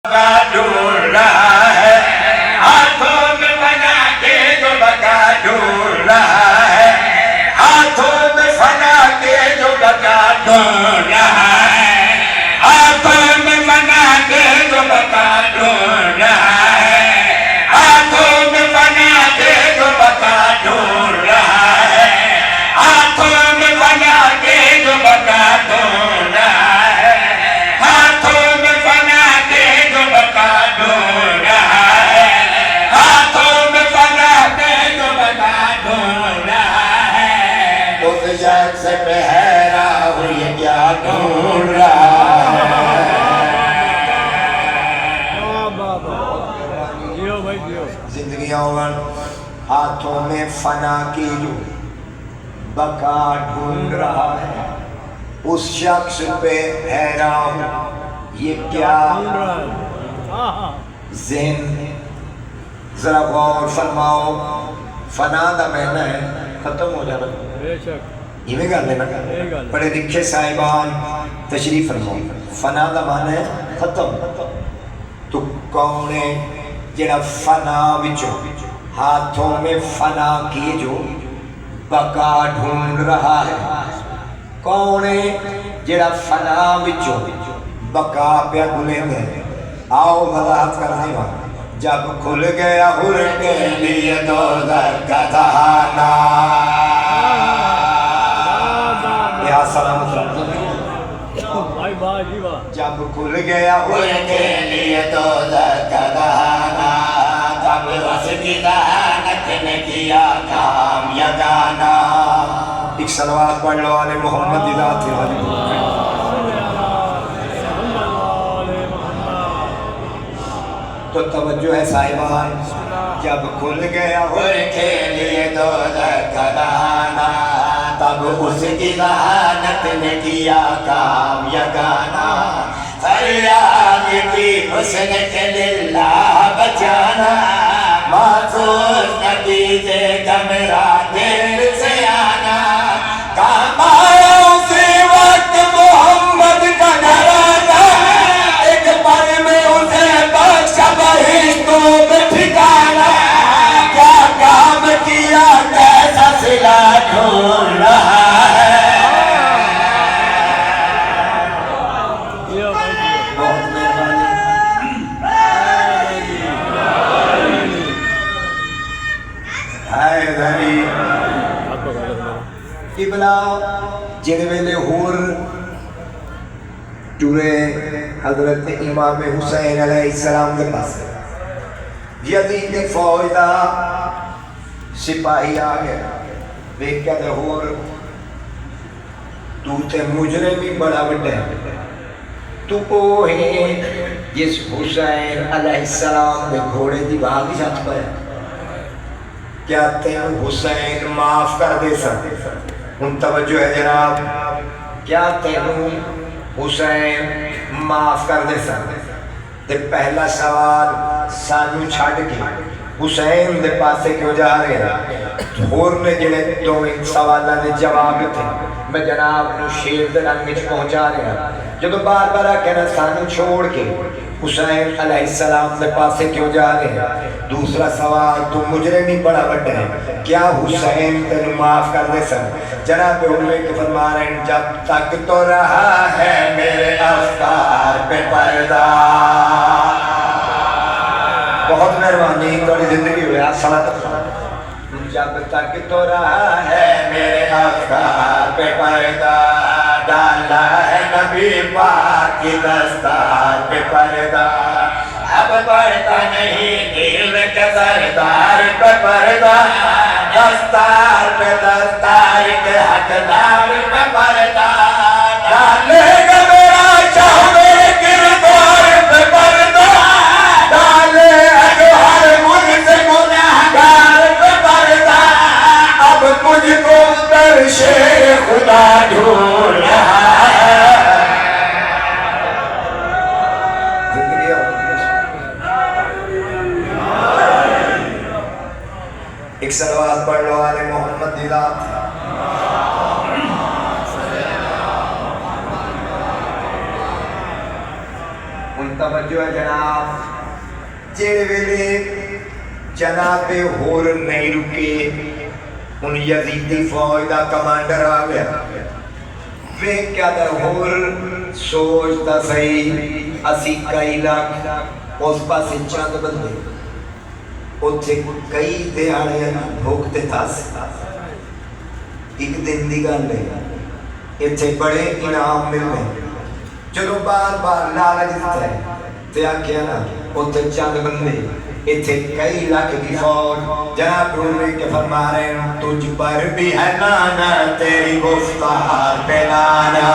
ڈھونڈ رہا ہے ہاتھوں میں فنا کے جو بقا ڈھونڈ رہا ہے ہاتھوں میں فنا کے جو بقا ڈھونڈ رہا ہے ہاتھوں میں فنا کے جو بقا ڈھونڈ رہا ہے ہاتھوں میں فنا کے جو بقا ڈھونڈ رہا ہے ہاتھوں میں فنا کے جو بقا ڈھونڈ رہا ہے ہاتھوں میں فنا کے جو بقا ڈھونڈ رہا ہے ہاتھوں میں فنا کے جو بقا ڈھونڈ رہا ہے اس شخص سے بہرا ہوں یہ کیا ڈھونڈ رہا ہے زندگیوں ہاتھوں میں فنا کی جو بقا ڈھونڈ رہا ہے اس شخص پہ حیران ہوں یہ کیا ذہن ذرا غور فرماؤ فنا دا معنی ہے ختم ہو جانا یہ میں گل لینا پڑھے لکھے صاحبان تشریف فرماؤ فنا دا معنی ہے ختم تو کون ہے جڑا فنا وچوں ہاتھوں میں فنا کی جو بقا ڈھونڈ رہا ہے کون ہے جڑا فنا وچوں بقا پہ بلند ہے آؤ وضاحت کرنے والا جب کھل گیا حر کے لیے دوزخ کا دہانہ یا سلام جب کھل گیا حر کے لیے دوزخ کا دہانہ تب اس کی دہانت نے کیا کام یگانہ ایک صلوات پڑھ لو آل محمد دی ذات علی تو توجہ ہے صاحبان جب کھل گیا حر کے لیے دوزخ کا دہانہ تب اس کی دہانت نے کیا کام یگانہ فریاد کی حسن کے للہ بچانا معذور نتیجے کا میرا دیر سے آنا کام آیا اسی وقت محمد کا گھرانا ایک پل میں اسے بخشا بہشتوں میں ٹھکانا کیا کام کیا کیسا صلہ ڈھونڈ رہا ہے جن ویلے ہور ٹورے حضرت امام حسین علیہ السلام کے پاس یزید فوج دا سپاہی آ گیا دیکھ کے ہور تو تے مجرم بھی بڑا بڑا ہے تو وہ ہے جس حسین علیہ السلام کے گھوڑے دی بھاگی ساتھ پر کیا تینوں حسین معاف کر دے سکتے ان توجہ ہے جناب کیا تینوں حسین معاف کر دے سکتے تے پہلا سوال سانو چھاڑ کے حسین دے پاسے کیوں جا رہے ہیں اور نے جنہیں دو سوالہ نے جواب تھے میں جناب نو شیر دے رنگ پہنچا رہے ہیں جب بار بار کہنا سانو چھوڑ کے حسین علیہ السلام دے پاسے کیوں جا رہے ہیں دوسرا سوال تو مجرم ہی بڑا بڑا ہے کیا حسین تینو معاف کر دے سکتے جناب علماء کے فرما رہے ہیں جب تک تو رہا ہے میرے افکار پہ پردہ بہت مہربانی تھوڑی زندگی ہوئی جب تک تو رہا ہے میرے افکار پہ پردہ ڈالا ہے نبی پاک کی دستار پہ پردہ اب پڑھتا نہیں دل کے سردار پہ پردہ دستار پہ دستار کے حقدار پہ پردہ ڈالے گا میرا شاہ میرے کردار پہ پردہ ڈالے گا ہر مجھ سے گناہگار پہ پردہ اب مجھ کو در شیر خدا ڈھونڈ رہا ہے ایک صلوات پڑھ لو آل محمد دی ذات توجہ ہے جناب جڑے ویلے جناب ہور نہیں رکے ان یزیدی فوج دا کمانڈر آ گیا وے کیا دا ہور سوچتا صحیح اسی کئی لاکھ اس پاسے چند بندے اتھے کئی دیہاڑے بھوکتے تھاس ایک دن دی گل ہے اتھے بڑے انعام ملنے چلو بار بار لالچ دیتا ہے تے آکھیا نا اتھے چند بندے اتھے کئی لاکھ کی فوج جناب روے کے فرما رہے ہیں تجھ پر بھی ہے لانا تیری گفتار پہ لانا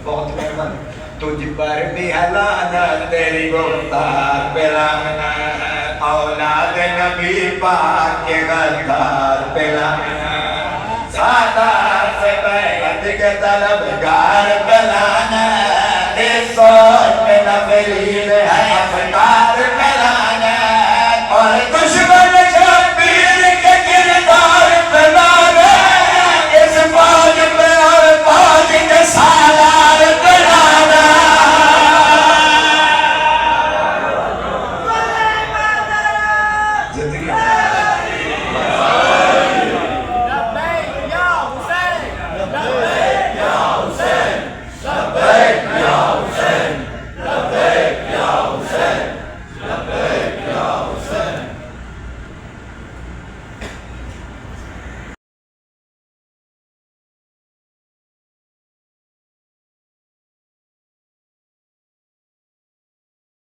بہت مہربان تجھ پر بھی ہے لانا تیری گفتار پہ لانا اولاد نبی پاک کے غدار پہ لانا سادار سے بیعت کے طلبگار پہ لانا اس سوچ میں نفرین ہے افکار